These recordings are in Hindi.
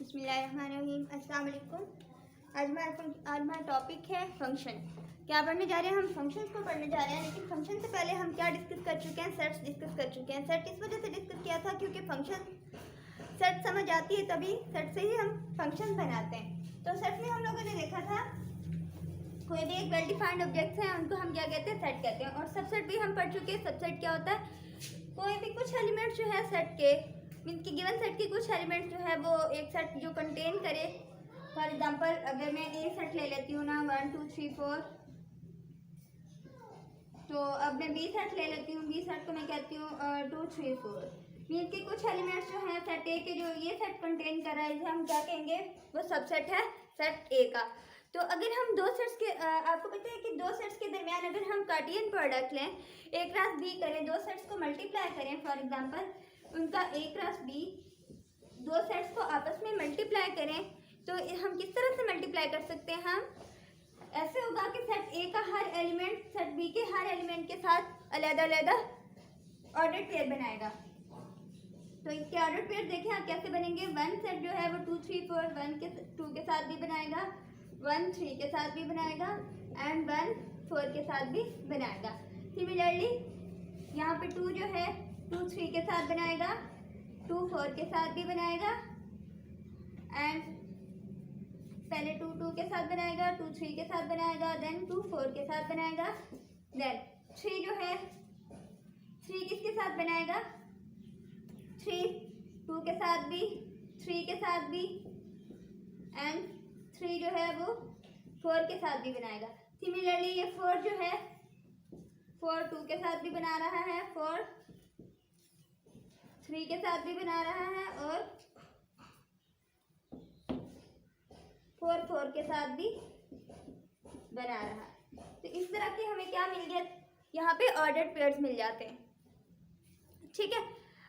बिस्मिल्लाहिर्रहमानिर्रहीम। अस्सलाम वालेकुम। आज हमारा टॉपिक है फंक्शन। क्या पढ़ने जा रहे हैं? हम फंक्शंस को पढ़ने जा रहे हैं, लेकिन फंक्शन से पहले हम क्या डिस्कस कर चुके हैं? सेट्स डिस्कस कर चुके हैं। सेट इस वजह से डिस्कस किया था क्योंकि फंक्शन सेट समझ आती है, तभी सेट से ही हम फंक्शन बनाते हैं। तो सेट में हम लोगों ने देखा था कोई भी एक वेल डिफाइंड ऑब्जेक्ट है, उनको हम क्या कहते हैं? सेट कहते हैं। और सबसेट भी हम पढ़ चुके हैं। सबसेट क्या होता है? कोई भी कुछ एलिमेंट्स जो है सेट के मीन्स की गिवन सेट के कुछ एलिमेंट्स जो है वो एक सेट जो कंटेन करे। फॉर एग्जांपल अगर मैं ए सेट ले लेती हूँ ना 1 2 3 4, तो अब मैं बी सेट ले लेती हूँ। बी सेट को मैं कहती हूँ 2 3 4। मीन्स के कुछ एलिमेंट्स जो हैं सेट ए के, जो ये सेट कंटेन कर रहा है, इसे हम क्या कहेंगे? वो सबसेट है सेट ए का। तो अगर हम दो सेट्स के आपको पता है कि दो सेट्स के दरमियान अगर हम कार्टियन प्रोडक्ट लें, ए क्रॉस बी करें, दो सेट्स को मल्टीप्लाई करें, फॉर एग्जांपल उनका ए क्रॉस बी, दो सेट्स को आपस में मल्टीप्लाई करें, तो हम किस तरह से मल्टीप्लाई कर सकते हैं? हम ऐसे होगा कि सेट ए का हर एलिमेंट सेट बी के हर एलिमेंट के साथ अलग-अलग ऑर्डर पेयर बनाएगा। तो इसके ऑर्डर पेयर देखें आप कैसे बनेंगे। 1 सेट जो है वो 2 3 4 1 के 2 के साथ भी बनाएगा, 1 3 के साथ भी बनाएगा एंड 1 4 के साथ भी बनाएगा। सिमिलरली यहाँ पे 2 जो है 2 3 के साथ बनाएगा, 2 4 के साथ भी बनाएगा एंड पहले 2 2 के साथ बनाएगा, 2 3 के साथ बनाएगा, देन 2 4 के साथ बनाएगा, देन 3 जो है 3 किसके साथ बनाएगा? 3 2 के साथ भी, 3 के साथ भी एंड 3 जो है वो 4 के साथ भी बनाएगा। सिमिलरली ये 4 जो है 4 2 के साथ भी बना रहा है, 4 3 के साथ भी बना रहा है और 4 4 के साथ भी बना रहा है। तो इस तरह के हमें क्या मिल गया? यहाँ पे ऑर्डर्ड पेयर्स मिल जाते हैं। ठीक है,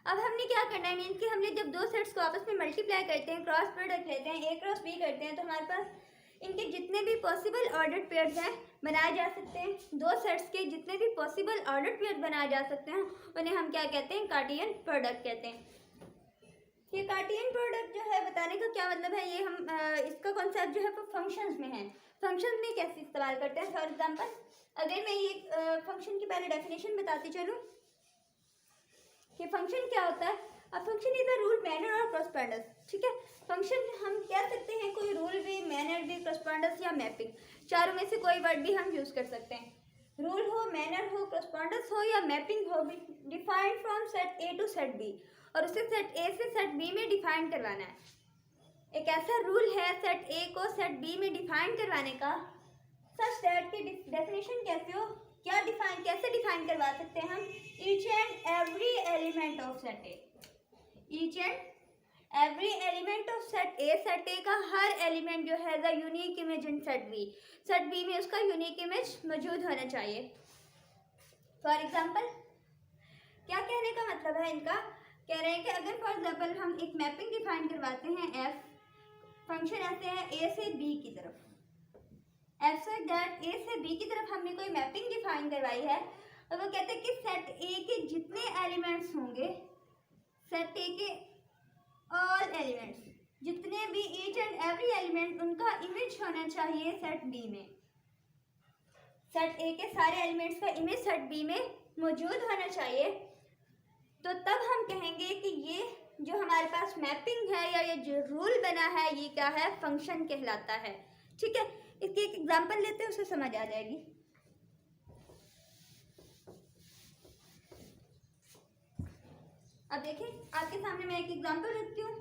अब हमने क्या करना है? मीन्स कि हमने जब दो सेट्स को आपस में मल्टीप्लाई करते हैं, क्रॉस प्रोडक्ट लेते हैं, ए क्रॉस बी करते हैं, तो हमारे पास इनके जितने भी पॉसिबल ऑर्डर्ड पेयर्स हैं बनाए जा सकते हैं। दो सेट्स के जितने भी पॉसिबल ऑर्डर्ड पेयर्स बनाए जा सकते हैं उन्हें हम क्या कहते हैं? कार्टियन प्रोडक्ट कहते हैं। ये कार्टियन प्रोडक्ट जो है बताने का क्या मतलब है? ये हम इसका कॉन्सेप्ट जो है वो फंक्शंस में है। फंक्शंस में कैसे इस्तेमाल करते हैं? फॉर एग्जांपल अगर मैं ये फंक्शन की पहले डेफिनेशन बताती चलूँ कि फंक्शन क्या होता है। अब function is a rule, manner और करस्पॉन्डेंस। ठीक है, फंक्शन हम कह सकते हैं कोई रूल भी, मैनर भी, करस्पॉन्डेंस या मैपिंग, चारों में से कोई वर्ड भी हम यूज कर सकते हैं। रूल हो, मैनर हो, करस्पॉन्डेंस हो या मैपिंग हो, defined from set A to set B, और उसे सेट ए से सेट बी में डिफाइन करवाना है। एक ऐसा रूल है सेट ए को सेट बी में डिफाइन करवाने का, सच दैट की डेफिनेशन कैसे हो, क्या डिफाइन, कैसे डिफाइन करवा सकते हैं हम? Each and every element of set A, each and every element of set A, set A का हर एलिमेंट जो है the unique image in set B, set B में उसका यूनिक इमेज मौजूद होना चाहिए। फॉर एग्जांपल क्या कहने का मतलब है इनका? कह रहे हैं कि अगर फॉर एग्जांपल हम एक मैपिंग डिफाइन करवाते हैं, एफ फंक्शन ऐसे है ए से बी की तरफ, एफ से दैट ए से बी की तरफ हमने कोई मैपिंग डिफाइन करवाई है, और वो कहते हैं कि सेट ए के जितने एलिमेंट्स होंगे, सेट ए के ऑल एलिमेंट्स, जितने भी ईच एंड एवरी एलिमेंट, उनका इमेज होना चाहिए सेट बी में। सेट ए के सारे एलिमेंट्स का इमेज सेट बी में मौजूद होना चाहिए। तो तब हम कहेंगे कि ये जो हमारे पास मैपिंग है या ये जो रूल बना है ये क्या है? फंक्शन कहलाता है। ठीक है, इसकी एक एग्जांपल लेते हैं, उसे समझ आ जाएगी। अब देखें आपके सामने मैं एक एग्जांपल रखती हूँ।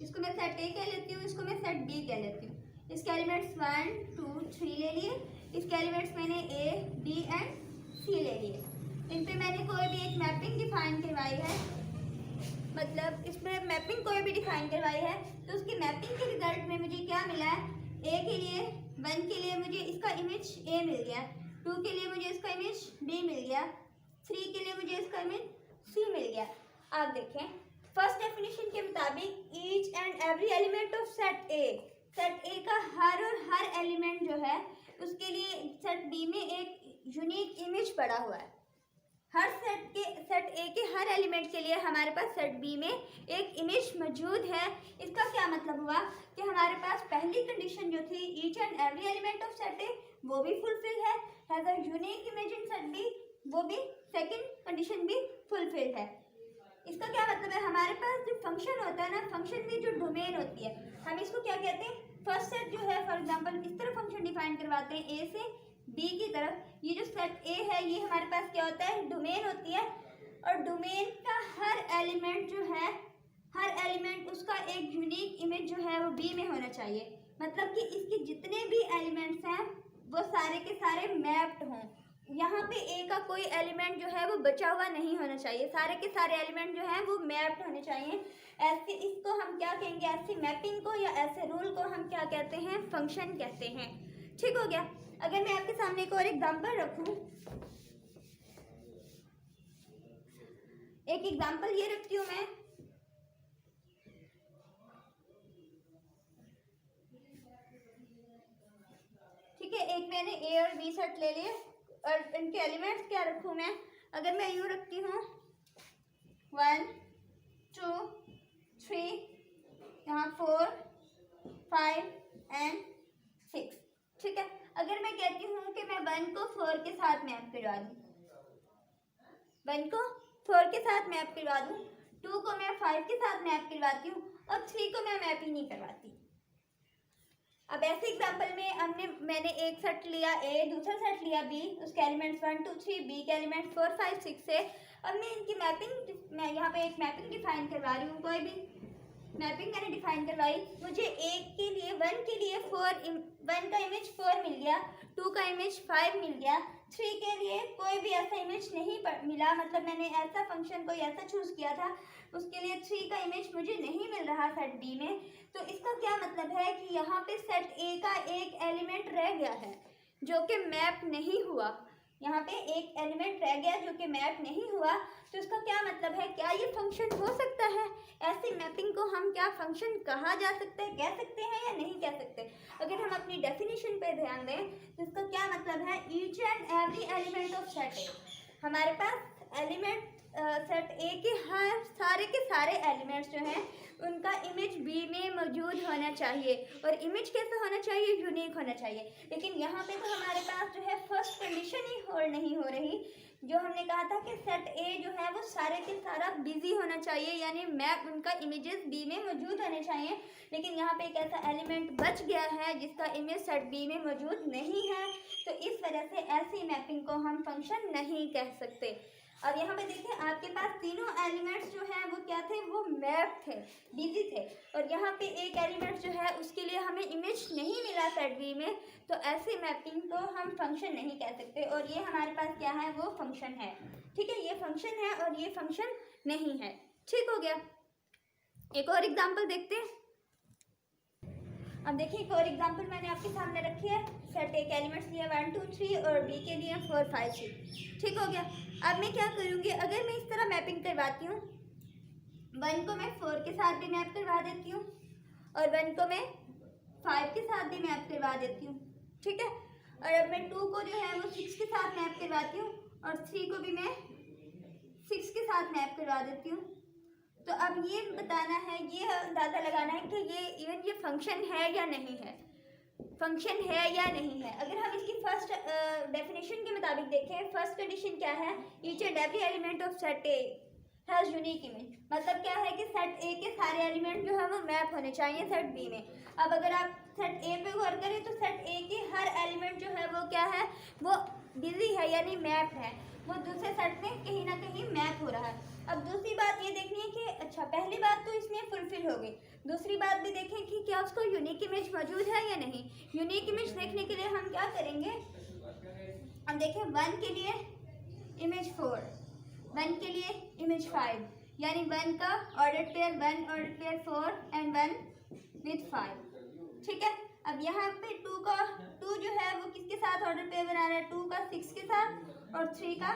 इसको मैं सेट ए कह लेती हूँ, इसको मैं सेट बी कह लेती हूँ। इसके एलिमेंट्स 1 2 3 ले लिए, इसके एलिमेंट्स मैंने ए बी एंड सी ले लिए। इन पे मैंने कोई भी एक मैपिंग डिफाइन करवाई है, मतलब इसमें मैपिंग कोई भी डिफाइन करवाई है, तो उसकी मैपिंग के रिजल्ट में मुझे क्या मिला है? ए के लिए 1 के लिए मुझे इसका इमेज ए मिल गया, 2 के लिए मुझे इसका इमेज बी मिल गया, 3 के लिए मुझे इसका इमेज सी मिल गया। आप देखें फर्स्ट डेफिनेशन के मुताबिक each and every element of set A, set A का हर और हर एलिमेंट जो है उसके लिए सेट बी में एक यूनिक इमेज पड़ा हुआ है। हर सेट ए के हर हर एलिमेंट के लिए हमारे पास सेट बी में एक इमेज मौजूद है। इसका क्या मतलब हुआ कि हमारे पास पहली कंडीशन जो थी each and every element of set A वो भी फुलफिल है, has a unique image in set B, वो भी सेकंड कंडीशन भी फुलफिल है। इसका क्या मतलब है, हमारे पास जो फंक्शन होता है ना, फंक्शन में जो डोमेन होती है, हम इसको क्या कहते हैं, फर्स्ट सेट जो है फॉर एग्जांपल इस तरह फंक्शन डिफाइन करवाते हैं ए से बी की तरफ। ये जो सेट ए है ये हमारे पास क्या होता है, डोमेन होती है, और डोमेन का हर एलिमेंट जो है, हर एलिमेंट उसका एक यूनिक इमेज जो है वो बी में होना चाहिए। मतलब कि इसके जितने भी एलिमेंट्स हैं वो सारे के सारे मैप्ड हों। यहाँ पे ए का कोई एलिमेंट जो है वो बचा हुआ नहीं होना चाहिए, सारे के सारे एलिमेंट जो हैं वो मैप्ड होने चाहिए। ऐसे इसको हम क्या कहेंगे, ऐसी मैपिंग को या ऐसे रूल को हम क्या कहते हैं, फंक्शन कहते हैं। ठीक हो गया। अगर मैं आपके सामने एक और एग्जांपल रखूं, एक एग्जांपल ये रखती हूँ मैं, ठीक है, एक मैंने ए और बी सेट ले लिए और इनके एलिमेंट्स क्या रखूं मैं, अगर मैं यूँ रखती हूँ 1 2 3, यहाँ 4 5 एंड 6। ठीक है, अगर मैं कहती हूँ कि मैं 1 को 4 के साथ मैप करवा दूँ, 1 को 4 के साथ मैप करवा दूँ, 2 को मैं 5 के साथ मैप करवाती हूँ और 3 को मैं मैप ही नहीं करवाती। अब ऐसे एग्जांपल में मैंने एक सेट लिया ए, दूसरा सेट लिया बी, उसके एलिमेंट्स 1 2 3, बी के एलिमेंट्स 4 5 6 से। अब मैं इनकी मैपिंग, मैं यहाँ पे एक मैपिंग डिफाइन करवा रही हूँ, कोई भी मैपिंग मैंने डिफाइन करवाई। मुझे एक के लिए 1 के लिए 1 का इमेज 4 मिल गया, 2 का इमेज 5 मिल गया, 3 के लिए कोई भी ऐसा इमेज नहीं मिला, मतलब मैंने ऐसा फंक्शन कोई ऐसा चूज़ किया था उसके लिए 3 का इमेज मुझे नहीं मिल रहा सेट बी में। तो इसका क्या मतलब है कि यहाँ पे सेट ए का एक एलिमेंट रह गया है जो कि मैप नहीं हुआ, यहाँ पे एक एलिमेंट रह गया जो कि मैप नहीं हुआ। तो इसका क्या मतलब है, क्या ये फंक्शन हो सकता है, ऐसी मैपिंग को हम क्या फंक्शन कहा जा सकता है, कह सकते हैं या नहीं कह सकते। अगर हम अपनी डेफिनेशन पे ध्यान दें तो इसका क्या मतलब है, each and every element of set ए, हमारे पास एलिमेंट सेट ए के हर सारे के सारे एलिमेंट्स जो हैं उनका इमेज बी में मौजूद होना चाहिए, और इमेज कैसा होना चाहिए, यूनिक होना चाहिए। लेकिन यहाँ पे तो हमारे पास जो है फर्स्ट कंडीशन ही होल्ड नहीं हो रही, जो हमने कहा था कि सेट ए जो है वो सारे के सारा बिजी होना चाहिए, यानी मैप उनका इमेजेस बी में मौजूद होने चाहिए। लेकिन यहाँ पे एक ऐसा एलिमेंट बच गया है जिसका इमेज सेट बी में मौजूद नहीं है, तो इस वजह से ऐसी मैपिंग को हम फंक्शन नहीं कह सकते। अब यहाँ पे देखें आपके पास तीनों एलिमेंट्स जो हैं वो क्या थे, वो मैप थे, बिजी थे, और यहाँ पे एक एलिमेंट जो है उसके लिए हमें इमेज नहीं मिला सेट बी में, तो ऐसी मैपिंग को हम फंक्शन नहीं कह सकते। और ये हमारे पास क्या है, वो फंक्शन है। ठीक है, ये फंक्शन है और ये फंक्शन नहीं है। ठीक हो गया। एक और एग्जाम्पल देखते हैं। अब देखिए एक और एग्जाम्पल मैंने आपके सामने रखी है, सेट ए के एलिमेंट्स लिए 1 2 3 और बी के लिए 4 5 6। ठीक हो गया। अब मैं क्या करूँगी, अगर मैं इस तरह मैपिंग करवाती हूँ, 1 को मैं 4 के साथ भी मैप करवा देती हूँ और 1 को मैं 5 के साथ भी मैप करवा देती हूँ। ठीक है, और अब मैं 2 को जो है वो 6 के साथ मैप करवाती हूँ और 3 को भी मैं 6 के साथ मैप करवा देती हूँ। तो अब ये बताना है, ये अंदाज़ा लगाना है कि ये फंक्शन है या नहीं है, फंक्शन है या नहीं है। अगर हम इसकी फर्स्ट डेफिनेशन के मुताबिक देखें, फर्स्ट कंडीशन क्या है, each and every element of set A has unique image, मतलब क्या है कि सेट ए के सारे एलिमेंट जो है वो मैप होने चाहिए सेट बी में। अब अगर आप सेट ए पे गौर करें तो सेट ए के हर एलिमेंट जो है वो क्या है, वो बिजी है यानी मैप है, वो दूसरे सेट में कहीं ना कहीं मैप हो रहा है। अब दूसरी बात ये देखनी है कि अच्छा पहली बात तो इसमें फुलफिल हो गई, दूसरी बात भी देखें कि क्या उसको यूनिक इमेज मौजूद है या नहीं। यूनिक इमेज देखने के लिए हम क्या करेंगे, अब देखें 1 के लिए इमेज 4, 1 के लिए इमेज 5, यानी 1 का order pair 1, order pair 4 and 1 with 5। ठीक है, अब यहाँ पे 2 जो है वो किसके साथ ऑर्डर पेयर बना रहा है, 2 का 6 के साथ और 3 का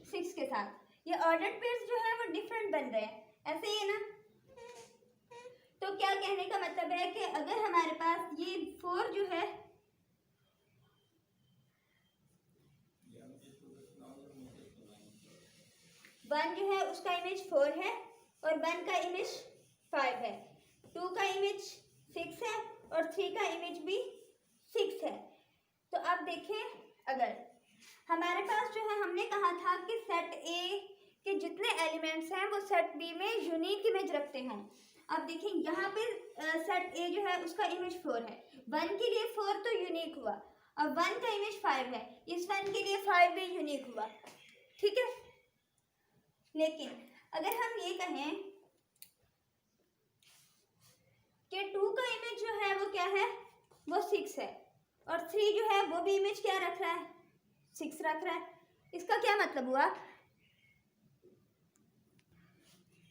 6 के साथ। ये ऑर्डर पेयर्स जो है वो डिफरेंट बन रहे हैं, ऐसे ही है ना। तो क्या कहने का मतलब है कि अगर हमारे पास ये 4 जो है, 1 जो है उसका इमेज 4 है और 1 का इमेज 5 है, 2 का इमेज 6 है और 3 का इमेज भी 6 है। तो अब देखें, अगर हमारे पास जो है हमने कहा था कि सेट ए के जितने एलिमेंट्स हैं वो सेट बी में यूनिक इमेज रखते हैं। अब देखिए यहाँ पे सेट ए जो है उसका इमेज 4 है, 1 के लिए 4 तो यूनिक हुआ, अब 1 का इमेज 5 है, इस 1 के लिए 5 भी यूनिक हुआ, ठीक है। लेकिन अगर हम ये कहें कि 2 का इमेज जो है वो क्या है, वो 6 है और 3 जो है वो भी इमेज क्या रख रहा है, 6 रख रहा है। इसका क्या मतलब हुआ,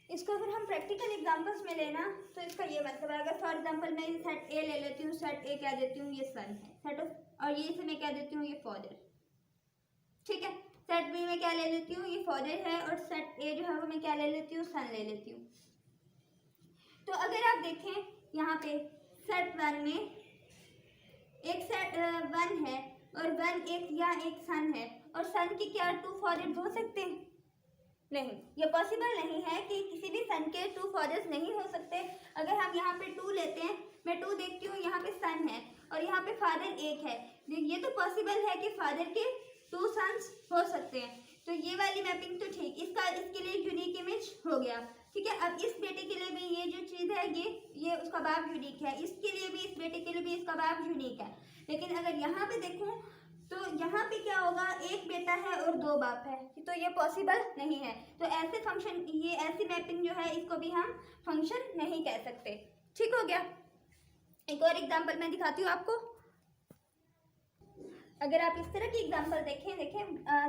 इसको अगर हम प्रैक्टिकल एग्जांपल्स में लेना तो इसका ये मतलब है, अगर फॉर एग्जांपल मैं सेट ए ले लेती हूँ, सेट ए क्या देती हूँ, ये सन है, सेट ऑफ, और ये से मैं क्या देती हूँ, ये फादर, ठीक है। सेट बी में क्या ले लेती हूँ, ये फादर है, और सेट ए जो है वो मैं क्या ले लेती हूँ, सन ले लेती हूँ। तो अगर आप देखें यहाँ पे सेट 1 में एक सेट 1 है और 1 एक या एक सन है, और सन की क्या 2 फादर्स हो सकते हैं, नहीं, ये पॉसिबल नहीं है कि किसी भी सन के 2 फादर्स नहीं हो सकते। अगर हम यहाँ पे 2 लेते हैं, मैं 2 देखती हूँ, यहाँ पे सन है और यहाँ पे फादर एक है, ये तो पॉसिबल है कि फादर के 2 सन्स हो सकते हैं। तो ये वाली मैपिंग तो ठीक, इसके लिए यूनिक इमेज हो गया, ठीक है। अब इस बेटे के लिए भी ये जो चीज़ है ये उसका बाप यूनिक है, इसके लिए भी, इस बेटे के लिए भी इसका बाप यूनिक है। लेकिन अगर यहाँ पे देखूँ तो यहाँ पे क्या होगा, एक बेटा है और 2 बाप है, तो ये पॉसिबल नहीं है। तो ऐसे फंक्शन, ये ऐसी मैपिंग जो है इसको भी हम फंक्शन नहीं कह सकते, ठीक हो गया। एक और एग्जांपल मैं दिखाती हूँ आपको। अगर आप इस तरह की एग्जांपल देखें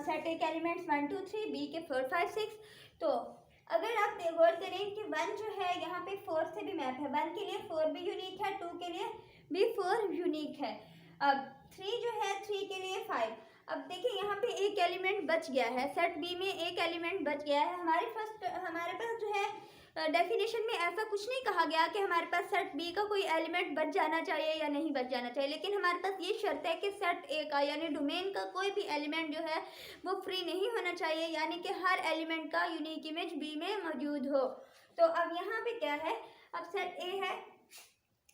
सेट ए के एलिमेंट्स 1 2 3, बी के 4 5 6, तो अगर आप गौर करें कि 1 जो है यहाँ पे 4 से भी मैप है, 1 के लिए 4 भी यूनिक है, 2 के लिए भी 4 यूनिक है। अब 3 जो है 3 के लिए 5। अब देखिए यहाँ पे एक एलिमेंट बच गया है, सेट बी में एक एलिमेंट बच गया है। हमारे पास जो है डेफिनेशन में ऐसा कुछ नहीं कहा गया कि हमारे पास सेट बी का कोई एलिमेंट बच जाना चाहिए या नहीं बच जाना चाहिए, लेकिन हमारे पास ये शर्त है कि सेट ए का यानी डोमेन का कोई भी एलिमेंट जो है वो फ्री नहीं होना चाहिए, यानी कि हर एलिमेंट का यूनिक इमेज बी में मौजूद हो। तो अब यहाँ पे क्या है, अब सेट ए है,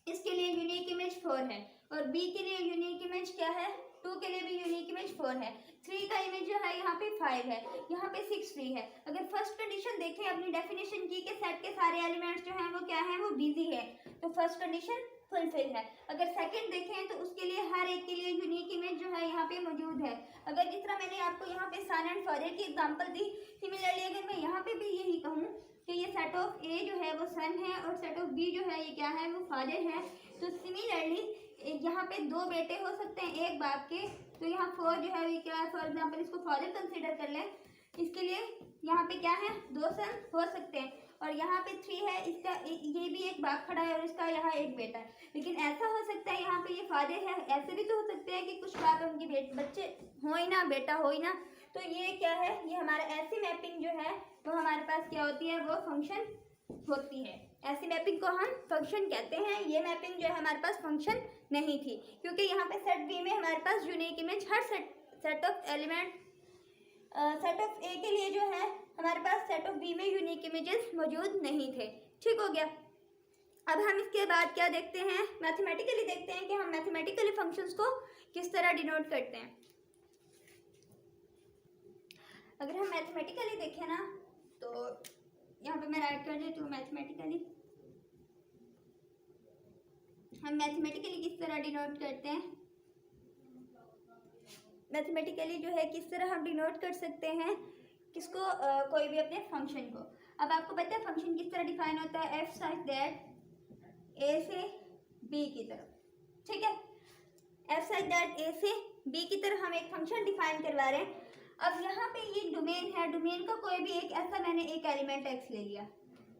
इसके लिए यूनिक इमेज 4 है और बी के लिए यूनिक इमेज क्या है, 2 के लिए भी यूनिक इमेज 4 है, 3 का इमेज जो है यहाँ पे 5 है, यहाँ पे 6 फ्री है। अगर फर्स्ट कंडीशन देखें, अपनी डेफिनेशन की कि सेट के सारे एलिमेंट्स जो हैं वो क्या हैं, वो बिजी है, तो फर्स्ट कंडीशन फुलफिल है। अगर सेकंड देखें तो उसके लिए हर एक के लिए यूनिक इमेज जो है यहाँ पे मौजूद है। अगर जिस तरह मैंने आपको यहाँ पे सन एंड फादर की एग्जाम्पल दी, सिमिलरली अगर मैं यहाँ पे भी यही कहूँ कि ये सेट ऑफ ए जो है वो सन है और सेट ऑफ बी जो है ये क्या है, वो फादर है, तो सिमिलरली यहाँ पे 2 बेटे हो सकते हैं एक बाप के, तो यहाँ 4 जो है ये क्या है, फॉर एग्जांपल इसको फादर कंसीडर कर लें, इसके लिए यहाँ पे क्या है, 2 सन हो सकते हैं, और यहाँ पे 3 है, इसका ये भी एक बाप खड़ा है और इसका यहाँ एक बेटा है। लेकिन ऐसा हो सकता है यहाँ पे ये फादर है, ऐसे भी तो हो सकते हैं कि कुछ बाप उनके बच्चे हो ही ना, बेटा हो ही ना, तो ये क्या है, ये हमारा ऐसी मैपिंग जो है वो हमारे पास क्या होती है, वो फंक्शन होती है। ऐसी मैपिंग को हम फंक्शन कहते हैं। ये मैपिंग जो है हमारे पास फंक्शन नहीं थी, क्योंकि यहाँ पे सेट बी में हमारे पास यूनिक इमेज हर set of element, set of A के लिए जो है हमारे पास सेट ऑफ बी में यूनिक इमेजेस मौजूद नहीं थे, ठीक हो गया। अब हम इसके बाद क्या देखते हैं, मैथमेटिकली देखते हैं कि हम मैथमेटिकली फंक्शंस को किस तरह डिनोट करते हैं। अगर हम मैथमेटिकली देखें ना, तो यहाँ पे मैं राइट कर देती हूँ मैथमेटिकली। हम मैथमेटिकली किस तरह डिनोट करते हैं, मैथमेटिकली जो है किस तरह हम डिनोट कर सकते हैं किसको, कोई भी अपने फंक्शन को। अब आपको पता है फंक्शन किस तरह डिफाइन होता है, एफ सच दैट ए से बी की तरफ, ठीक है, एफ सच दैट ए से बी की तरफ हम एक फंक्शन डिफाइन करवा रहे हैं। अब यहाँ पे ये डोमेन है, डोमेन का कोई भी एक ऐसा, मैंने एक एलिमेंट एक्स ले लिया,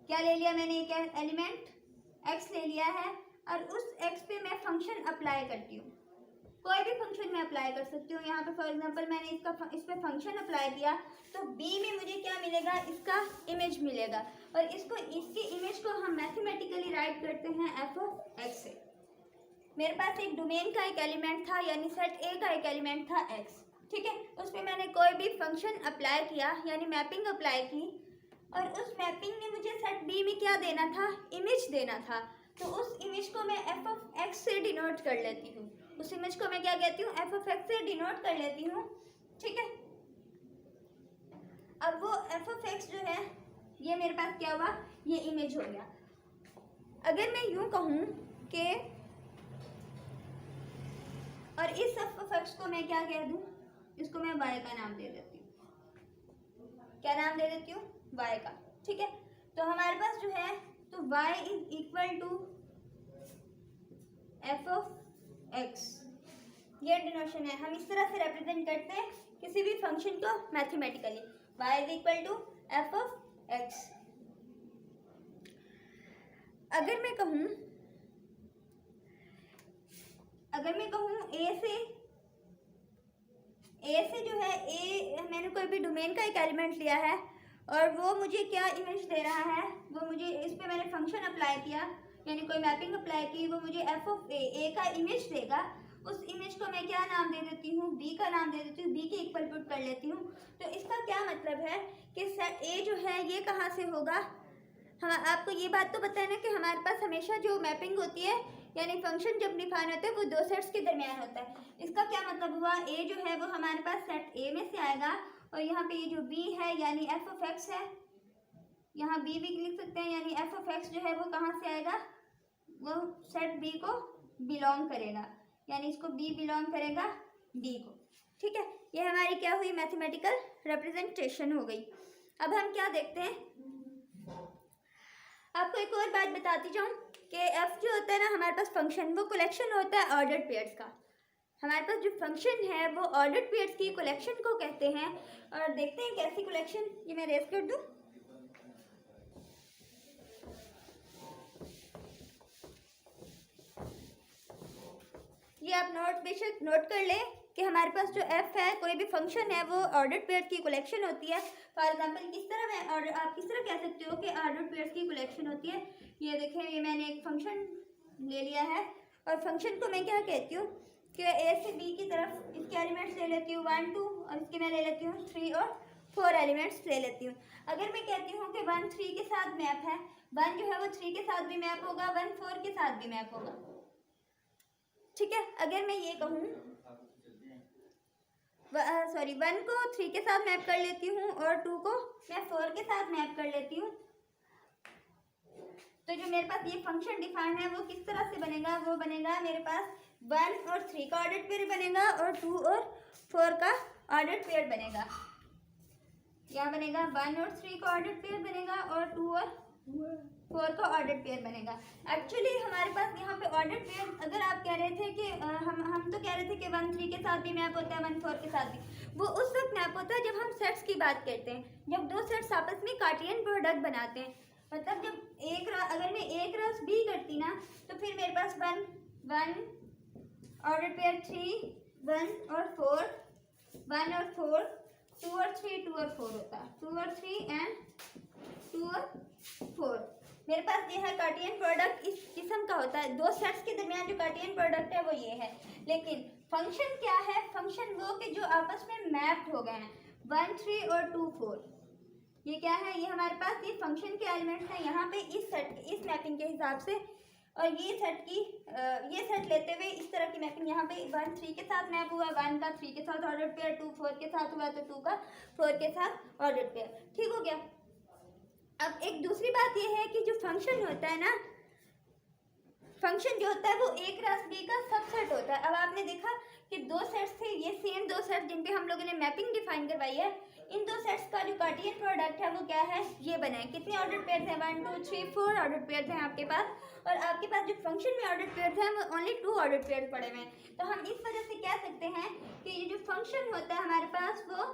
क्या ले लिया मैंने, एक एलिमेंट एक्स ले लिया है, और उस एक्स पे मैं फंक्शन अप्लाई करती हूँ, कोई भी फंक्शन मैं अप्लाई कर सकती हूँ। यहाँ पे फॉर एग्जांपल मैंने इस पे फंक्शन अप्लाई किया, तो बी में मुझे क्या मिलेगा, इसका इमेज मिलेगा, और इसकी इमेज को हम मैथमेटिकली राइट करते हैं एफ ऑफ एक्स से। मेरे पास एक डोमेन का एक एलिमेंट था, यानी सेट ए का एक एलिमेंट था एक्स, ठीक है, उस पर मैंने कोई भी फंक्शन अप्लाई किया यानी मैपिंग अप्लाई की, और उस मैपिंग ने मुझे सेट बी में क्या देना था, इमेज देना था। तो उस इमेज को मैं एफ ऑफ एक्स से डिनोट कर लेती हूँ, उस इमेज को मैं क्या कहती हूँ, एफ ऑफ एक्स से डिनोट कर लेती हूँ। ठीक है, अब वो एफ ऑफ एक्स जो है ये मेरे पास क्या हुआ, ये इमेज हो गया। अगर मैं यूं कहूँ कि और इस एफ ऑफ एक्स को मैं क्या कह दूँ, इसको मैं वाई का नाम दे देती हूँ। क्या नाम दे देती हूँ, वाई का। ठीक है, तो हमारे पास जो है तो y is equal to f of x, ये डिनोशन है। हम इस तरह से रिप्रेजेंट करते हैं किसी भी फंक्शन को mathematically, y is equal to f of x. अगर मैं कहूँ ए से जो है, ए मैंने कोई भी डोमेन का एक एलिमेंट लिया है और वो मुझे क्या इमेज दे रहा है, वो मुझे इस पे मैंने फंक्शन अप्लाई किया यानी कोई मैपिंग अप्लाई की, वो मुझे एफ ऑफ ए का इमेज देगा। उस इमेज को मैं क्या नाम दे देती हूँ, बी का नाम दे देती हूँ, बी के इक्वल पुट कर लेती हूँ। तो इसका क्या मतलब है कि ए जो है ये कहाँ से होगा, हाँ आपको ये बात तो पता है ना कि हमारे पास हमेशा जो मैपिंग होती है यानी फंक्शन जब डिफाइन होता है वो दो सेट्स के दरमियान होता है। इसका क्या मतलब हुआ, ए जो है वो हमारे पास सेट ए में से आएगा और यहाँ पे ये जो बी है यानी एफ ऑफ एक्स है, यहाँ बी भी लिख सकते हैं, यानी एफ ऑफ एक्स जो है वो कहाँ से आएगा, वो सेट बी को बिलोंग करेगा, यानी इसको बी बिलोंग करेगा डी को। ठीक है, ये हमारी क्या हुई, मैथमेटिकल रिप्रेजेंटेशन हो गई। अब हम क्या देखते हैं, आपको एक और बात बताती जाऊँ कि एफ जो होता है ना हमारे पास फंक्शन, वो कलेक्शन होता है ऑर्डर्ड पेयर्स का। हमारे पास जो फंक्शन है वो ऑर्डर्ड पेयर्स की कलेक्शन को कहते हैं। और देखते हैं कैसी कलेक्शन, ये मैं रेस कर दूँ। ये आप बेशक नोट कर लें कि हमारे पास जो एफ है, कोई भी फंक्शन है, वो ऑर्डर्ड पेयर्स की कलेक्शन होती है। फॉर एग्जांपल किस तरह मैं, और आप किस तरह कह सकते हो कि ऑर्डर्ड पेयर्स की कलेक्शन होती है। ये देखें, ये मैंने एक फंक्शन ले लिया है और फंक्शन को मैं क्या कहती हूँ कि ए से बी की तरफ इसके एलिमेंट्स ले लेती हूँ 1 2, और इसके मैं ले लेती हूँ 3 और 4 एलिमेंट्स ले लेती हूँ। अगर मैं कहती हूँ कि 1 3 के साथ मैप है, 1 जो है वो 3 के साथ भी मैप होगा, 1 4 के साथ भी मैप होगा। ठीक है, अगर मैं ये कहूँ सॉरी 1 को 3 के साथ मैप कर लेती हूँ और 2 को मैं 4 के साथ मैप कर लेती हूँ, तो जो मेरे पास ये फंक्शन डिफाइन है वो किस तरह से बनेगा, वो बनेगा मेरे पास 1 और 3 का ऑर्डर्ड पेयर बनेगा और 2 और 4 का ऑर्डर्ड पेयर बनेगा। यहाँ बनेगा 1 और 3 का ऑर्डर्ड पेयर बनेगा और 2 और 4 का ऑर्डर्ड पेयर बनेगा। एक्चुअली हमारे पास यहाँ पे ऑर्डर्ड पेयर, अगर आप कह रहे थे कि हम तो कह रहे थे कि 1 3 के साथ भी मैप होता है, 1 4 के साथ भी, वो उस वक्त मैप होता है जब हम सेट्स की बात करते हैं, जब दो सेट्स आपस में कार्टियन प्रोडक्ट बनाते हैं। मतलब जब अगर मैं एक रस बी करती ना, तो फिर मेरे पास 1 1 ऑर्डर पेयर 3 1 और 4, 1 और 4, 2 और 3 2 और 4 होता है, 2 और 3 एंड 2 और 4। मेरे पास ये है कार्टियन प्रोडक्ट इस किस्म का होता है, दो सेट्स के दरमियान जो कार्टियन प्रोडक्ट है वो ये है। लेकिन फंक्शन क्या है, फंक्शन वो कि जो आपस में मैप्ड हो गए हैं, 1 3 और 2 4, ये क्या है, ये हमारे पास ये फंक्शन के एलिमेंट्स हैं यहाँ पे इस सेट, इस मैपिंग के हिसाब से। और ये सेट लेते हुए इस तरह की मैपिंग यहाँ पे 1 3 के साथ मैप हुआ, 1 का 3 के साथ ऑर्डर पेयर, 2 4 के साथ हुआ, तो 2 का 4 के साथ ऑर्डर पेयर। ठीक हो गया। अब एक दूसरी बात ये है कि जो फंक्शन होता है ना, फंक्शन जो होता है वो ए क्रॉस बी का सबसेट होता है। अब आपने देखा कि दो सेट्स थे, ये सेम दो सेट्स जिन पे हम लोगों ने मैपिंग डिफाइन करवाई है, इन दो सेट्स का जो कार्टियन प्रोडक्ट है वो क्या है, ये बना है। कितने ऑर्डर पेयर हैं, 1 2 3 4 ऑर्डर पेयर हैं आपके पास, और आपके पास जो फंक्शन में ऑर्डर पेयर हैं वो ओनली 2 ऑर्डर पेयर पड़े हुए हैं। तो हम इस वजह से कह सकते हैं कि ये जो फंक्शन होता है हमारे पास वो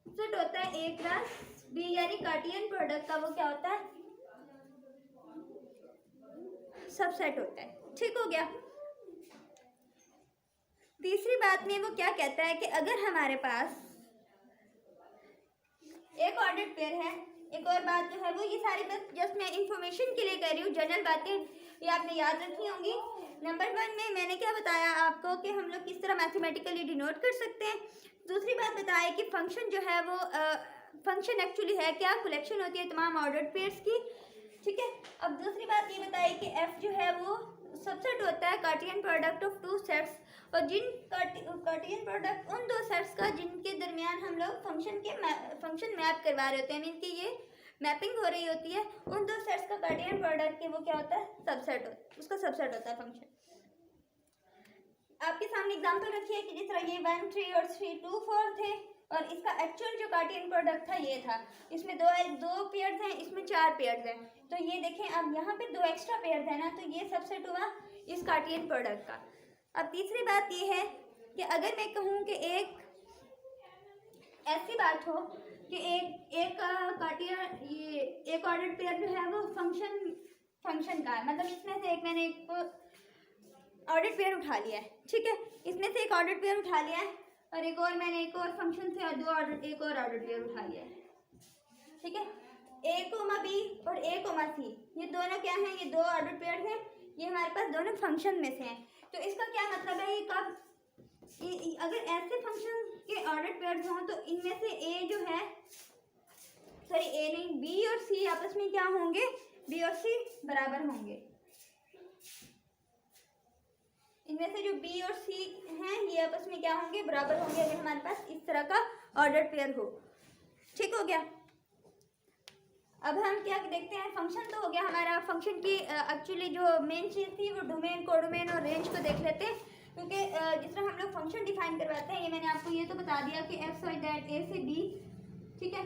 सेट होता है ए क्रॉस बी, यानी कार्टियन प्रोडक्ट का वो क्या होता है, सबसेट होता है। ठीक हो गया। तीसरी बात में वो क्या कहता है कि अगर हमारे पास एक ऑर्डर पेयर है, एक और बात जो है वो, ये सारी बस जस्ट मैं इंफॉर्मेशन के लिए कह रही हूँ, जनरल बातें ये आपने याद रखनी होंगी नंबर 1 में मैंने क्या बताया आपको कि हम लोग किस तरह मैथमेटिकली डिनोट कर सकते हैं। दूसरी बात बताया कि फंक्शन जो है वो फंक्शन एक्चुअली है क्या, कलेक्शन होती है तमाम ऑर्डर्ड पेयर्स की, ठीक है। अब दूसरी बात ये बताई कि एफ जो है वो सबसेट होता है कार्टियन प्रोडक्ट ऑफ टू सेट्स, और जिन कार्टियन प्रोडक्ट उन दो सेट्स का जिनके दरमियान हम लोग फंक्शन मैप करवा रहे होते हैं, मीन कि ये मैपिंग हो रही होती है, उन दो सेट्स का कार्टियन प्रोडक्ट के वो क्या होता है, सबसेट होता है, उसका सबसेट होता है फंक्शन। आपके सामने एग्जांपल रखिए कि जिस तरह ये 1 3 और 3 2 4 थे, और इसका एक्चुअल जो कार्टियन प्रोडक्ट था ये था, इसमें दो पेयर्स हैं, इसमें 4 पेयर्स हैं, तो ये देखें अब यहाँ पे 2 एक्स्ट्रा पेयर्स हैं ना, तो ये सबसेट हुआ इस कार्टियन प्रोडक्ट का। अब तीसरी बात ये है कि अगर मैं कहूँ कि एक ऐसी बात हो कि एक कार्टियन ये एक ऑर्डर्ड पेयर जो है वो फंक्शन का है, मतलब इसमें से एक मैंने एक ऑर्डर्ड पेयर उठा लिया है, ठीक है, इसमें से एक ऑर्डर्ड पेयर उठा लिया है, और एक और मैंने एक और फंक्शन से एक और ऑर्डर्ड पेयर उठा लिया है, ठीक है। ए कोमा बी और ए कोमा सी, ये दोनों क्या हैं, ये 2 ऑर्डर्ड पेयर हैं, ये हमारे पास दोनों फंक्शन में से हैं। तो इसका क्या मतलब है, ये कब अगर ऐसे फंक्शन के ऑर्डर्ड पेयर्स हों तो इनमें से ए जो है, सॉरी ए नहीं, बी और सी आपस में क्या होंगे, बी और सी बराबर होंगे। इनमें से जो बी और सी हैं ये आपस में क्या होंगे, बराबर होंगे, अगर हमारे पास इस तरह का ऑर्डर्ड पेयर हो। ठीक हो गया। अब हम क्या देखते हैं, फंक्शन तो हो गया हमारा। फंक्शन की एक्चुअली जो मेन चीज़ थी वो डोमेन, कोडोमेन और रेंज को देख लेते हैं, क्योंकि जिस तरह हम लोग फंक्शन डिफाइन करवाते हैं, ये मैंने आपको ये तो बता दिया कि एक्स वाई जेड ए से बी, ठीक है,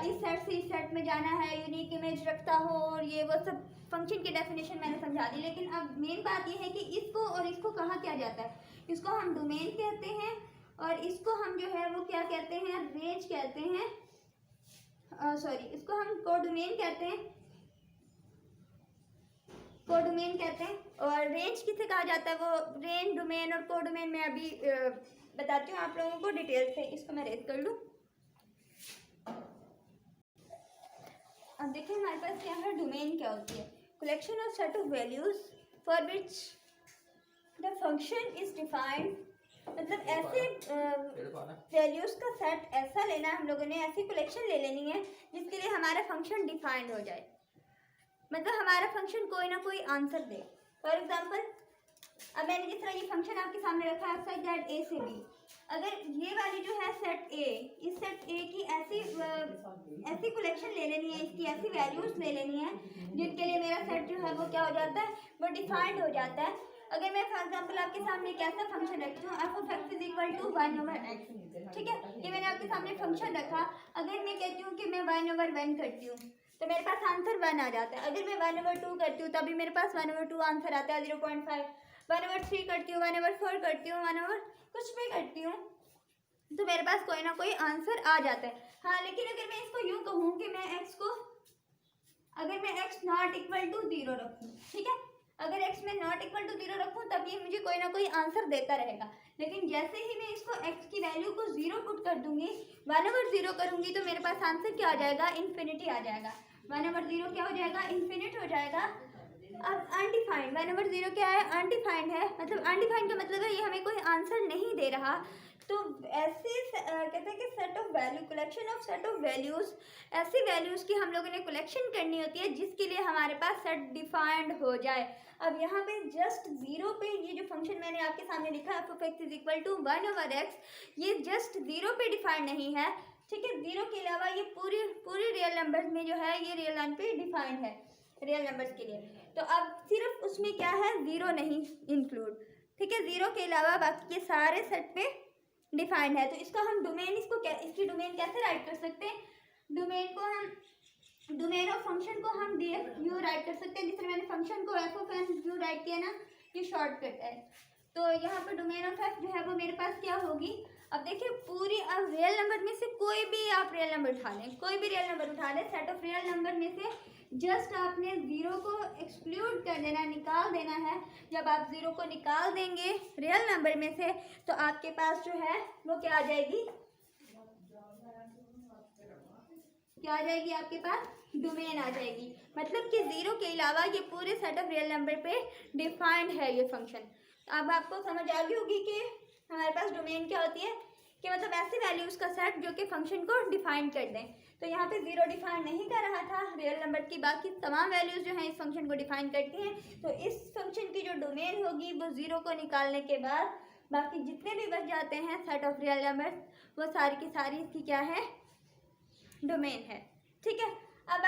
इस सेट से इस सेट में जाना है, यूनिक इमेज रखता हो, और ये वो सब फंक्शन की डेफिनेशन मैंने समझा दी। लेकिन अब मेन बात ये है कि इसको और इसको कहा क्या जाता है, इसको हम डोमेन कहते हैं, और इसको हम जो है वो क्या कहते हैं, रेंज कहते हैं, सॉरी इसको हम कोडोमेन कहते हैं, कोडोमेन कहते हैं। और रेंज किसे कहा जाता है, वो रेंज, डोमेन और कोडोमेन में अभी बताती हूँ आप लोगों को डिटेल से। इसको मैं रेज कर लूँ। अब देखिए हमारे पास क्या है, डोमेन क्या होती है, collection of set of values for which the function is defined, मतलब ऐसे वैल्यूज का सेट ऐसा लेना है हम लोगों ने, ऐसी कलेक्शन ले लेनी है जिसके लिए हमारा फंक्शन डिफाइंड हो जाए, मतलब हमारा फंक्शन कोई ना कोई आंसर दे। फॉर एग्जांपल अब मैंने जिस तरह ये फंक्शन आपके सामने रखा है एक्स जेड ए से बी, अगर ये वाली जो है सेट ए, इस सेट ए की ऐसी कलेक्शन ले लेनी है, इसकी ऐसी वैल्यूज ले लेनी है जिनके लिए मेरा सेट जो है वो क्या हो जाता है, वो डिफाइंड हो जाता है। अगर मैं फॉर एग्जांपल आपके सामने एक ऐसा फंक्शन रखती हूँ f of x is equal to 1/x, ठीक है, ये मैंने आपके सामने फंक्शन रखा। अगर मैं कहती हूँ कि मैं 1/1 करती हूँ तो मेरे पास आंसर 1 आ जाता है। अगर मैं 1/2 करती हूँ तभी मेरे पास 1/2 आंसर आता है, 0.5। 1/3 करती हूँ, 1/4 करती हूँ, 1/ कुछ भी करती हूँ तो मेरे पास कोई ना कोई आंसर आ जाता है। हाँ, लेकिन अगर मैं इसको यूँ कहूँ कि मैं अगर मैं x नॉट इक्वल टू 0 रखूँ, ठीक है, अगर x में नॉट इक्वल टू 0 रखूँ तब ये मुझे कोई ना कोई आंसर देता रहेगा। लेकिन जैसे ही मैं इसको x की वैल्यू को 0 पुट कर दूंगी, 1/0 करूँगी तो मेरे पास आंसर क्या आ जाएगा, इन्फिनिटी आ जाएगा। 1/0 क्या हो जाएगा, इन्फिनिट हो जाएगा। अब अनडिफाइंड 1/0 क्या है, अनडिफाइंड है, मतलब अनडिफाइंड का मतलब है ये हमें कोई आंसर नहीं दे रहा। तो ऐसे कहते हैं कि set of value, collection of set of values, ऐसी वैल्यूज की हम लोगों ने कलेक्शन करनी होती है जिसके लिए हमारे पास सेट डिफाइंड हो जाए। अब यहाँ पे जस्ट 0 पे ये जो फंक्शन मैंने आपके सामने लिखा f of x is equal to 1/x, ये जस्ट 0 पे डिफाइंड नहीं है, ठीक है। 0 के अलावा ये पूरी रियल नंबर्स में जो है ये रियल लाइन पे डिफाइंड है, रियल नंबर्स के लिए। तो अब सिर्फ उसमें क्या है, 0 नहीं इंक्लूड, ठीक है, 0 के अलावा बाकी के सारे सेट पे डिफाइंड है। तो इसका हम डोमेन, इसकी डोमेन कैसे राइट कर सकते हैं, डोमेन को हम, डोमेन ऑफ फंक्शन को हम df u राइट कर सकते हैं। जिससे मैंने फंक्शन को f of n u right किया ना, ये शॉर्टकट है। तो यहाँ पर डोमेन ऑफ f जो है वो मेरे पास क्या होगी, अब देखिए पूरी, अब रियल नंबर में से कोई भी आप रियल नंबर उठा लें, कोई भी रियल नंबर उठा लें, सेट ऑफ रियल नंबर में से जस्ट आपने 0 को एक्सक्लूड कर देना, निकाल देना है। जब आप 0 को निकाल देंगे रियल नंबर में से तो आपके पास जो है वो क्या आ जाएगी, क्या आ जाएगी आपके पास, डोमेन आ जाएगी। मतलब कि जीरो के अलावा ये पूरे सेट ऑफ रियल नंबर पे डिफाइंड है ये फंक्शन। अब आपको समझ आ गई होगी कि हमारे पास डोमेन क्या होती है, कि मतलब ऐसे वैल्यूज़ का सेट जो कि फंक्शन को डिफाइन कर दें। तो यहाँ पे जीरो डिफाइन नहीं कर रहा था, रियल नंबर की बाकी तमाम वैल्यूज़ जो हैं इस फंक्शन को डिफाइन करती हैं। तो इस फंक्शन की जो डोमेन होगी वो जीरो को निकालने के बाद बाकी जितने भी बच जाते हैं सेट ऑफ रियल नंबर, वो सारी की सारी इसकी क्या है, डोमेन है। ठीक है, अब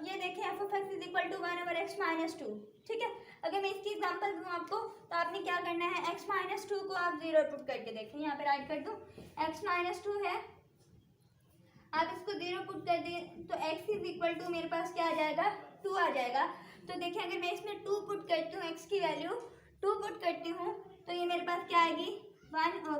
ये देखें f of x is equal to 1/x-2। ठीक है, अगर मैं इसकी एग्जांपल दूँ आपको तो आपने क्या करना है, x-2 को आप जीरो पुट करके देखें, यहाँ पे राइट कर दूँ, x-2 है, आप इसको जीरो पुट कर दें तो x इज इक्वल टू मेरे पास क्या आ जाएगा, 2 आ जाएगा। तो देखिए अगर मैं इसमें 2 पुट करती हूँ, x की वैल्यू 2 पुट करती हूँ तो ये मेरे पास क्या आएगी, 1/2 - 2,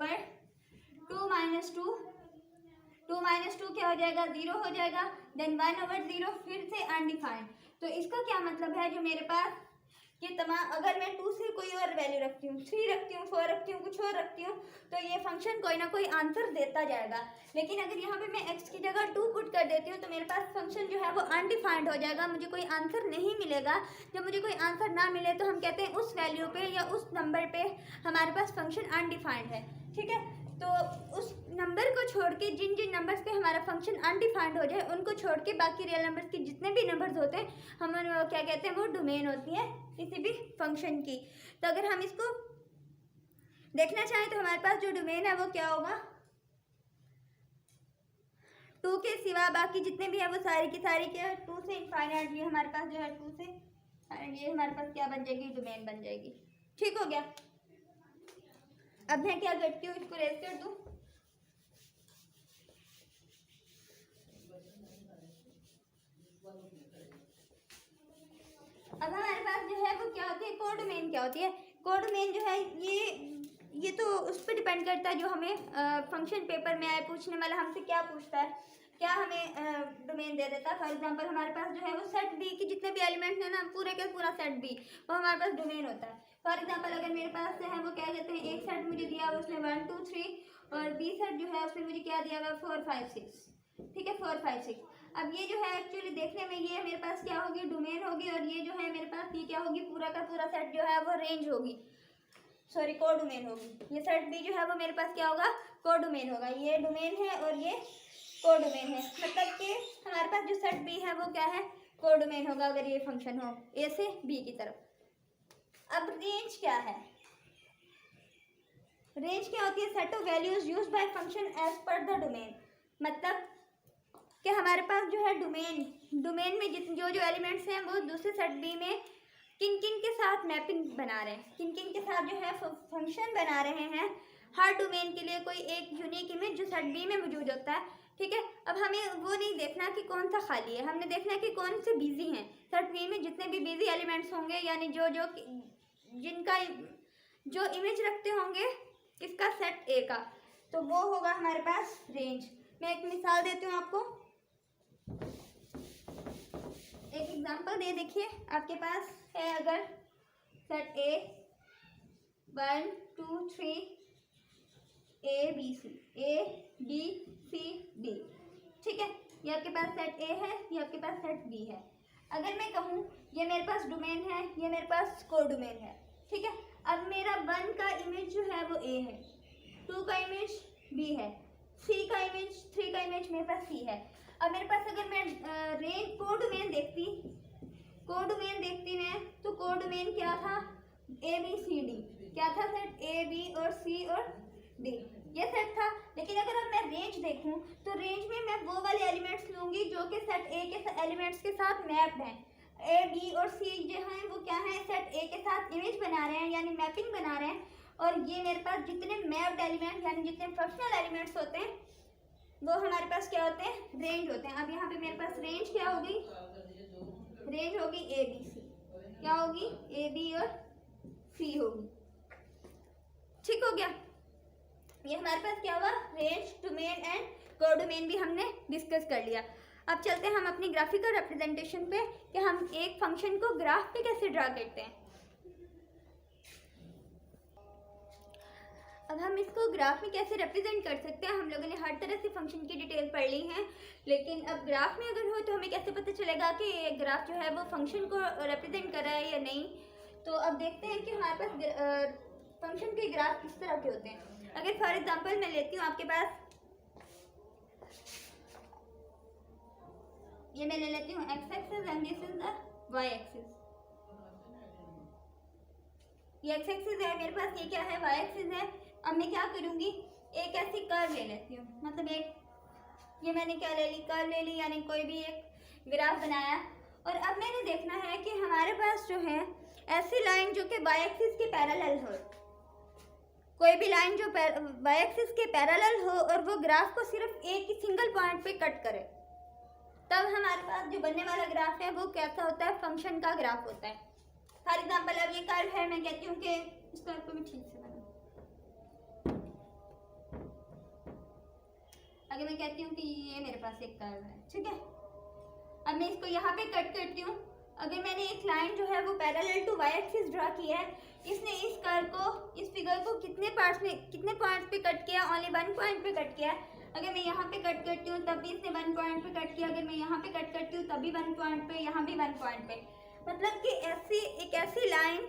2 - 2 क्या हो जाएगा, 0 हो जाएगा। देन 1/0 फिर से अनडिफाइंड। तो इसका क्या मतलब है, जो मेरे पास ये तमाम, अगर मैं 2 से कोई और वैल्यू रखती हूँ, 3 रखती हूँ, 4 रखती हूँ, कुछ और रखती हूँ, तो ये फंक्शन कोई ना कोई आंसर देता जाएगा। लेकिन अगर यहाँ पे मैं x की जगह 2 पुट कर देती हूँ तो मेरे पास फंक्शन जो है वो अनडिफाइंड हो जाएगा, मुझे कोई आंसर नहीं मिलेगा। जब मुझे कोई आंसर ना मिले तो हम कहते हैं उस वैल्यू पे या उस नंबर पे हमारे पास फंक्शन अनडिफाइंड है। ठीक है, तो उस नंबर को छोड़ के जिन जिन नंबर्स पे हमारा फंक्शन अनडिफाइंड हो जाए उनको छोड़ के बाकी रियल नंबर्स के जितने भी नंबर्स होते हैं हम क्या कहते हैं, वो डोमेन होती है किसी भी फंक्शन की। तो अगर हम इसको देखना चाहें तो हमारे पास जो डोमेन है वो क्या होगा, 2 के सिवा बाकी जितने भी है वो सारी की सारी क्या, 2 से इनफाइनाइट, ये हमारे पास जो है 2 से ये हमारे पास क्या बन जाएगी, डोमेन बन जाएगी। ठीक हो गया। अब मैं क्या करती हूँ, इसको रेज कर दूँ, अब हमारे पास जो है वो क्या होती है, कोडोमेन क्या होती है। कोडोमेन जो है ये तो उस पर डिपेंड करता है जो हमें फंक्शन पेपर में आए, पूछने वाला हमसे क्या पूछता है, क्या हमें डोमेन दे देता है। फॉर एग्जांपल हमारे पास जो है वो सेट बी की जितने भी एलिमेंट्स हैं ना, पूरे के पूरा सेट बी, वो हमारे पास डोमेन होता है। फॉर एग्जांपल अगर मेरे पास जो है वो क्या कहते हैं, एक सेट मुझे दिया हुआ उसमें 1 2 3 और बी सेट जो है उसमें मुझे क्या दिया हुआ 4 5 6। ठीक है, 4 5 6। अब ये जो है एक्चुअली देखने में ये मेरे पास क्या होगी, डोमेन होगी, और ये जो है मेरे पास ये क्या होगी, पूरा का पूरा सेट जो है वो रेंज होगी, सॉरी कोडोमेन होगी। ये सेट बी जो है वो मेरे पास क्या होगा, कोडोमेन होगा। ये डोमेन है और ये कोडोमेन है, मतलब कि हमारे पास जो सेट बी है वो क्या है, कोडोमेन होगा अगर ये फंक्शन हो ए से बी की तरफ। अब रेंज क्या है, रेंज क्या होती है, set of values used by function as per the domain. मतलब कि हमारे पास जो है डोमेन में जो जो एलिमेंट्स हैं वो दूसरे सेट बी में किन किन के साथ मैपिंग बना रहे हैं, किन किन के साथ जो है फंक्शन बना रहे हैं। हर डोमेन के लिए कोई एक यूनिक इमेज जो सेट बी में मौजूद होता है। ठीक है, अब हमें वो नहीं देखना कि कौन सा खाली है, हमने देखना है कि कौन से बिजी हैं। सेट बी में जितने भी बिजी एलिमेंट्स होंगे, यानी जो जो जिनका जो इमेज रखते होंगे इसका सेट ए का, तो वो होगा हमारे पास रेंज। मैं एक मिसाल देती हूँ आपको, एक एग्जांपल दे देखिए, आपके पास है अगर set A 1 2 3 A B C D. ठीक है, ये आपके पास सेट ए है, ये आपके पास सेट बी है। अगर मैं कहूँ ये मेरे पास डोमेन है, ये मेरे पास कोडोमेन है। ठीक है, अब मेरा 1 का इमेज जो है वो ए है, 2 का इमेज बी है, 3 का इमेज मेरे पास सी है। अब मेरे पास अगर मैं रेंज कोडोमेन देखती मैं तो कोडोमेन क्या था, ए बी सी डी, क्या था, सेट ए बी और सी और डी, ये सेट था। लेकिन अगर अब मैं रेंज देखूं तो रेंज में मैं वो वाले एलिमेंट्स लूंगी जो कि सेट ए के एलिमेंट्स के साथ मैप्ड हैं। ए बी और सी जो हैं वो क्या हैं, सेट ए के साथ इमेज बना रहे हैं, यानी मैपिंग बना रहे हैं। और ये मेरे पास जितने मैप्ड एलिमेंट यानी जितने फंक्शनल एलिमेंट्स होते हैं वो हमारे पास क्या होते हैं, रेंज होते हैं। अब यहाँ पे मेरे पास रेंज क्या होगी, रेंज होगी ए बी सी, क्या होगी, ए बी और सी होगी। ठीक हो गया, ये हमारे पास क्या हुआ, रेंज, डोमेन एंड कोडोमेन भी हमने डिस्कस कर लिया। अब चलते हैं हम अपनी ग्राफिकल रिप्रेजेंटेशन पे कि हम एक फंक्शन को ग्राफ पे कैसे ड्रा करते हैं। अब हम इसको ग्राफ में कैसे रिप्रेजेंट कर सकते हैं। हम लोगों ने हर तरह से फंक्शन की डिटेल पढ़ ली है, लेकिन अब ग्राफ में अगर हो तो हमें कैसे पता चलेगा कि ग्राफ जो है वो फंक्शन को रिप्रेजेंट कर रहा है या नहीं। तो अब देखते हैं कि हमारे पास फंक्शन के ग्राफ किस तरह के होते हैं। अगर फॉर एग्जांपल मैं लेती हूँ आपके पास, ये मैं ले लेती हूँ X axis and this is the Y axis. ये एक्स एक्सिस है मेरे पास, ये क्या है वाई एक्सिस है। अब मैं क्या करूँगी, एक ऐसी कर्व ले लेती हूँ, मतलब एक ये मैंने क्या ले ली, कर्व ले ली, यानी कोई भी एक ग्राफ बनाया। और अब मैंने देखना है कि हमारे पास जो है ऐसी लाइन जो कि वाई एक्सिस के पैरेलल हो, कोई भी लाइन जो वाई एक्सिस के पैरेलल हो और वो ग्राफ को सिर्फ एक ही सिंगल पॉइंट पे कट करे, तब हमारे पास जो बनने वाला ग्राफ है वो कैसा होता है, फंक्शन का ग्राफ होता है। फॉर एग्जाम्पल अब ये कर्व है, मैं कहती हूँ कि इस कर्व को मैं ठीक से बना, अगर मैं कहती हूँ कि ये मेरे पास एक कर्व है, ठीक है। अब मैं इसको यहाँ पे कट करती हूँ। अगर मैंने एक लाइन जो है वो parallel to Y axis draw की है, इसने इस कर्व को, इस फिगर को कितने पॉइंट्स पे कट किया, ओनली 1 पॉइंट पे कट किया। अगर मैं यहाँ पे कट करती हूँ तब भी इसने 1 पॉइंट पे कट किया, अगर मैं यहाँ पे कट करती हूँ तब भी 1 पॉइंट पे, यहाँ भी 1 पॉइंट पे। मतलब कि ऐसी लाइन,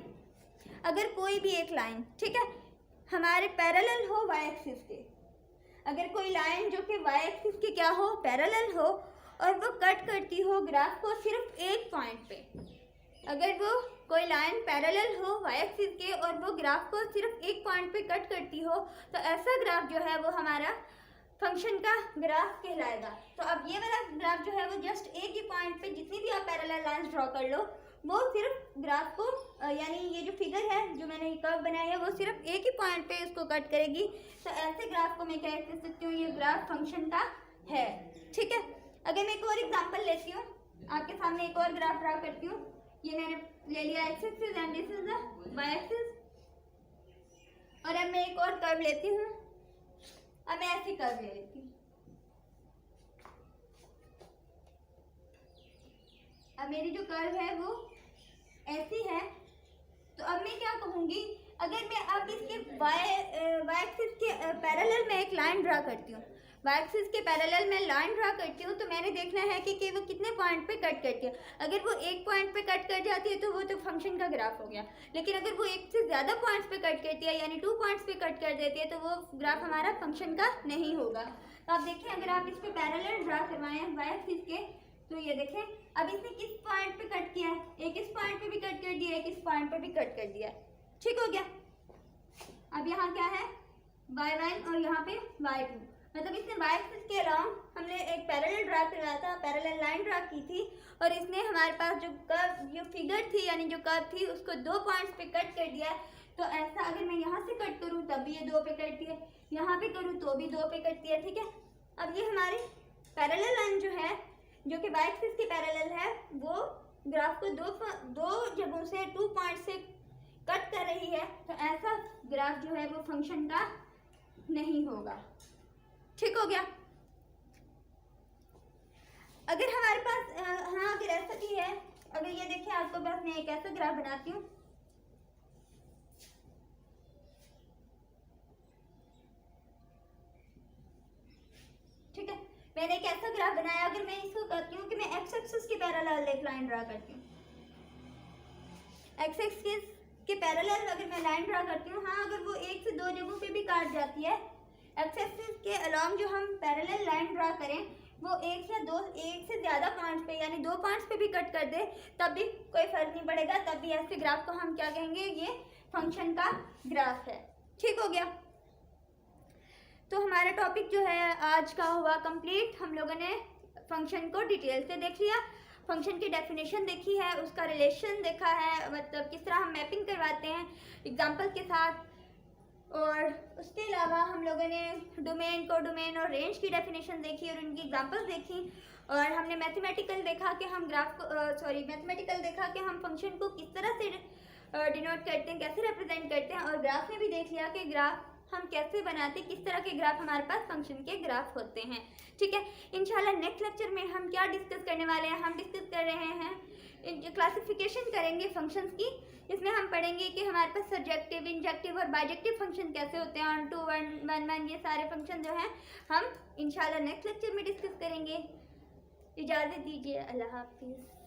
अगर कोई भी एक लाइन, ठीक है, हमारे पैरेलल हो वाई एक्सिस के, अगर कोई लाइन जो कि वाई एक्सिस के क्या हो, पैरेलल हो, और वो कट करती हो ग्राफ को सिर्फ एक पॉइंट पे, अगर वो कोई लाइन पैरेलल हो वाई एक्सिस के और वो ग्राफ को सिर्फ एक पॉइंट पे कट करती हो, तो ऐसा ग्राफ जो है वो हमारा फंक्शन का ग्राफ कहलाएगा। तो अब ये वाला ग्राफ जो है वो जस्ट एक ही पॉइंट पे, जितनी भी आप पैरेलल लाइंस ड्रॉ कर लो, वो सिर्फ ग्राफ को, यानी ये जो फिगर है जो मैंने कर्व बनाया है वो सिर्फ एक ही पॉइंट पे इसको कट करेगी। तो ऐसे ग्राफ को मैं क्या कह सकती हूँ, ये ग्राफ फंक्शन का है, ठीक है। अगर मैं एक और एग्जांपल लेती हूँ, आपके सामने एक और ग्राफ ड्रा करती हूँ। ये मैंने ले लिया X axis and this is the Y axis, और अब मैं एक और कर्व लेती हूँ। अब मैं ऐसी कर्व ले लेती हूँ। अब मेरी जो कर्व है वो ऐसी है। तो अब मैं क्या कहूँगी, अगर मैं अब इसके वाई एक्सिस के पैरेलल में एक लाइन ड्रा करती हूँ, वाई एक्सिस के पैरेलल में लाइन ड्रा करती हूँ, तो मैंने देखना है कि वो कितने पॉइंट पे कट करती है। अगर वो एक पॉइंट पे कट कर जाती है तो वो तो फंक्शन का ग्राफ हो गया, लेकिन अगर वो एक से ज़्यादा पॉइंट्स पे कट करती है, यानी 2 पॉइंट्स पे कट कर देती है, तो वो ग्राफ हमारा फंक्शन का नहीं होगा। तो आप देखें, अगर आप इस पर पैरेलल ड्रा करवाएं वाई एक्सिस के, तो ये देखें अब इसने किस पॉइंट पे कट किया है, एक इस पॉइंट पे भी कट कर दिया, एक इस पॉइंट पे भी कट कर दिया, ठीक हो गया। अब यहाँ क्या है, y1 और यहाँ पे y2, मतलब इसने वाई एक्सिस के अराउंड हमने एक पैरेलल ड्रा करवाया था, पैरेलल लाइन ड्रा की थी, और इसने हमारे पास जो कर्व, जो फिगर थी यानी जो कर्व थी, उसको 2 पॉइंट्स पे कट कर दिया। तो ऐसा अगर मैं यहाँ से कट करूँ तब भी ये 2 पे कटती है, यहाँ पे करूँ तो भी 2 पे कटती है, ठीक है। अब ये हमारी पैरेलल लाइन जो है, जो कि वाई एक्सिस के पैरेलल है, वो ग्राफ को दो जगहों से 2 पॉइंट से कट कर रही है। तो ऐसा ग्राफ जो है वो फंक्शन का नहीं होगा, ठीक हो गया। अगर हमारे पास हाँ, अगर ऐसा भी है, अगर ये देखिए आपको बस मैं एक ऐसा ग्राफ बनाती हूँ, ठीक है, मैंने एक ऐसा ग्राफ बनाया। अगर मैं इसको करती हूँ कि मैं एक्स एक्सिस के पैरेलल एक लाइन ड्रा करती हूँ, एक्स एक्सिस के पैरेलल अगर मैं लाइन ड्रा करती हूँ, हाँ, अगर वो 1 से 2 जगहों पे भी काट जाती है, एक्स एक्सिस के अलोंग जो हम पैरेलल लाइन ड्रा करें वो एक से ज़्यादा पॉइंट्स पे, यानी 2 पॉइंट्स पे भी कट कर दे, तब भी कोई फर्क नहीं पड़ेगा, तब भी ऐसे ग्राफ को हम क्या कहेंगे, ये फंक्शन का ग्राफ है, ठीक हो गया। तो हमारा टॉपिक जो है आज का हुआ कंप्लीट। हम लोगों ने फंक्शन को डिटेल से देख लिया, फंक्शन की डेफिनेशन देखी है, उसका रिलेशन देखा है, मतलब किस तरह हम मैपिंग करवाते हैं एग्जाम्पल के साथ, और उसके अलावा हम लोगों ने डोमेन, कोडोमेन और रेंज की डेफिनेशन देखी और उनकी एग्जांपल्स देखी, और हमने मैथमेटिकल देखा कि हम मैथमेटिकल देखा कि हम फंक्शन को किस तरह से डिनोट करते हैं, कैसे रिप्रेजेंट करते हैं, और ग्राफ में भी देख लिया कि ग्राफ हम कैसे बनाते हैं, किस तरह के ग्राफ हमारे पास फंक्शन के ग्राफ होते हैं, ठीक है। इंशाल्लाह नेक्स्ट लेक्चर में हम क्या डिस्कस करने वाले हैं, हम डिस्कस कर रहे हैं क्लासिफिकेशन करेंगे फंक्शंस की, इसमें हम पढ़ेंगे कि हमारे पास सब्जेक्टिव, इंजेक्टिव और बाइजेक्टिव फंक्शन कैसे होते हैं, ऑन टू, वन वन, ये सारे फंक्शन जो हैं हम इंशाल्लाह नेक्स्ट लेक्चर में डिस्कस करेंगे। इजाज़त दीजिए, अल्लाह हाफिज़।